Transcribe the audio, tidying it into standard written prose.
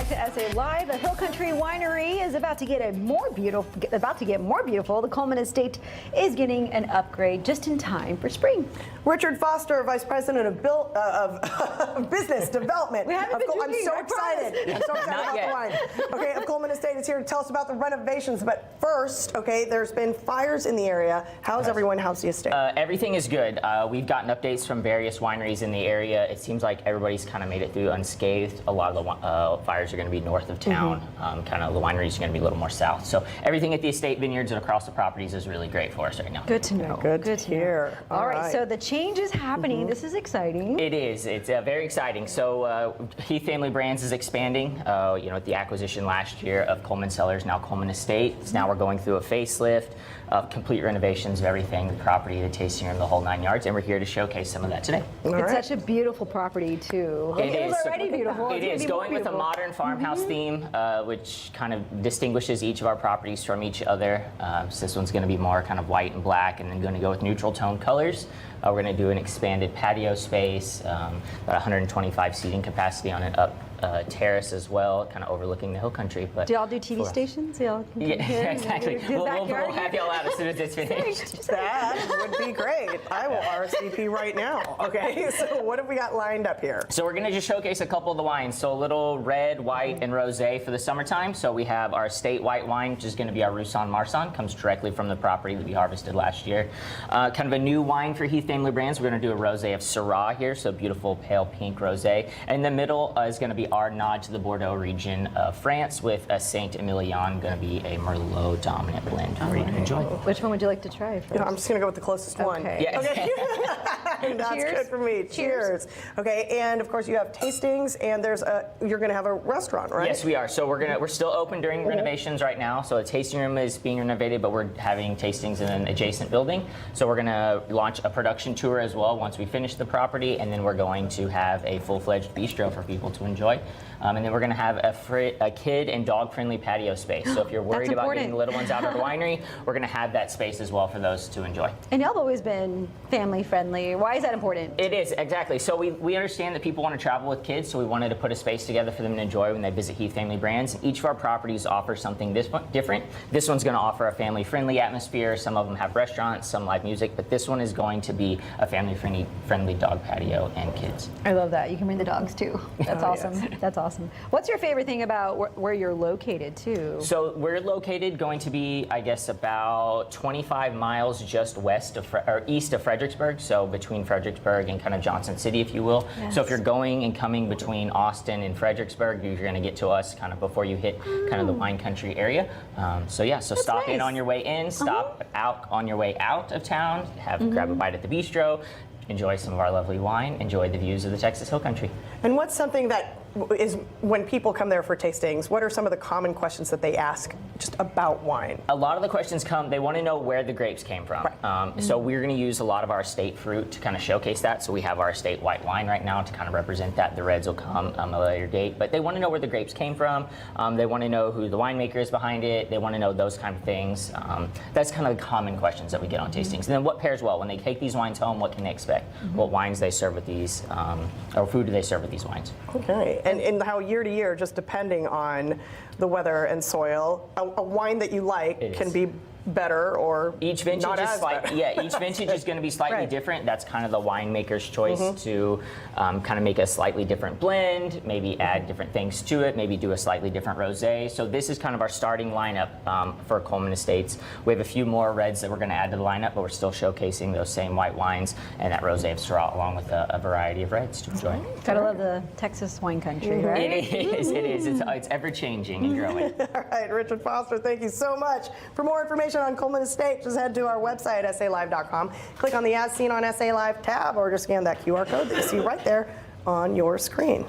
back to SA Live. The Hill Country Winery is about to get more beautiful. The Kuhlman Estate is getting an upgrade just in time for spring. Richard Foster, Vice President of Business Development. I'm so excited. I'm so excited about the wine. Okay, of Kuhlman Estate is here to tell us about the renovations. But first, okay, there's been fires in the area. How's everyone? How's the estate? Everything is good. We've gotten updates from various wineries in the area. It seems like everybody's kind of made it through unscathed. A lot of the fires are going to be north of town. Kind of the wineries are going to be a little more south. So everything at the estate vineyards and across the properties is really great for us right now. Good to know. Good to hear. All right, so the change is happening. This is exciting. It is. It's very exciting. So Heath Family Brands is expanding. You know, with the acquisition last year of Kuhlman Cellars, now Kuhlman Estate. Now we're going through a facelift, complete renovations of everything, the property, the tasting room, the whole 9 yards, and we're here to showcase some of that today. It's such a beautiful property too. It is already beautiful. It is going with a modern farmhouse theme, which kind of distinguishes each of our properties from each other. So this one's going to be more kind of white and black, and then going to go with neutral tone colors. We're going to do an expanded patio space, about 125 seating capacity on an up terrace as well, kind of overlooking the hill country. But do y'all do TV stations? Yeah, exactly. We'll have y'all out as soon as it's finished. That would be great. I will RSVP right now. Okay, so what have we got lined up here? So we're going to just showcase a couple of the wines. So a little red, white, and rosé for the summertime. So we have our estate white wine, which is going to be our Roussan Marsan, comes directly from the property that we harvested last year. Kind of a new wine for Heath Family Brands. We're going to do a rosé of Syrah here, so beautiful pale pink rosé. And in the middle is going to be our nod to the Bordeaux region of France, with a Saint Emilion, going to be a Merlot dominant blend for you to enjoy. Which one would you like to try first? I'm just going to go with the closest one. Yeah. Okay. That's good for me. Cheers. Okay, and of course you have tastings, and you're going to have a restaurant, right? Yes, we are. So we're still open during renovations right now. So the tasting room is being renovated, but we're having tastings in an adjacent building. So we're going to launch a production tour as well once we finish the property, and then we're going to have a full-fledged bistro for people to enjoy. And then we're going to have a kid and dog-friendly patio space. So if you're worried about getting the little ones out of the winery, we're going to have that space as well for those to enjoy. And y'all have always been family-friendly. Why is that important? It is, exactly. So we understand that people want to travel with kids, so we wanted to put a space together for them to enjoy when they visit Heath Family Brands. Each of our properties offer something different. This one's going to offer a family-friendly atmosphere. Some of them have restaurants, some live music, but this one is going to be a family-friendly dog patio and kids. I love that. You can bring the dogs too. That's awesome. Yes. That's awesome. What's your favorite thing about where you're located too? So we're located going to be, I guess, about 25 miles just west of or east of Fredericksburg, so between Fredericksburg and kind of Johnson City, if you will. Yes. So if you're going and coming between Austin and Fredericksburg, you're going to get to us kind of before you hit kind of the wine country area. So That's stop nice. In on your way in, stop out on your way out of town, grab a bite at the bistro, enjoy some of our lovely wine, enjoy the views of the Texas Hill Country. And what's something that is, when people come there for tastings, what are some of the common questions that they ask just about wine? A lot of the questions they want to know where the grapes came from. Right. So we're going to use a lot of our estate fruit to kind of showcase that. So we have our estate white wine right now to kind of represent that. The reds will come at a later date. But they want to know where the grapes came from. They want to know who the winemaker is behind it. They want to know those kind of things. That's kind of the common questions that we get on tastings. And then what pairs well? When they take these wines home, what can they expect? What wines they serve with these, or food do they serve with these wines? Okay. And how year to year, just depending on the weather and soil, a wine that you like can be better or each vintage not as better. Yeah, each vintage is going to be slightly different. That's kind of the winemaker's choice to kind of make a slightly different blend, maybe add different things to it, maybe do a slightly different rosé. So this is kind of our starting lineup for Kuhlman Estates. We have a few more reds that we're going to add to the lineup, but we're still showcasing those same white wines and that rosé of Syrah along with a variety of reds to enjoy. Gotta love the Texas wine country, right? It is. It is. It's ever changing and growing. All right, Richard Foster, thank you so much. For more information on Kuhlman Estate, just head to our website, salive.com. Click on the As Seen on SA Live tab, or just scan that QR code that you see right there on your screen.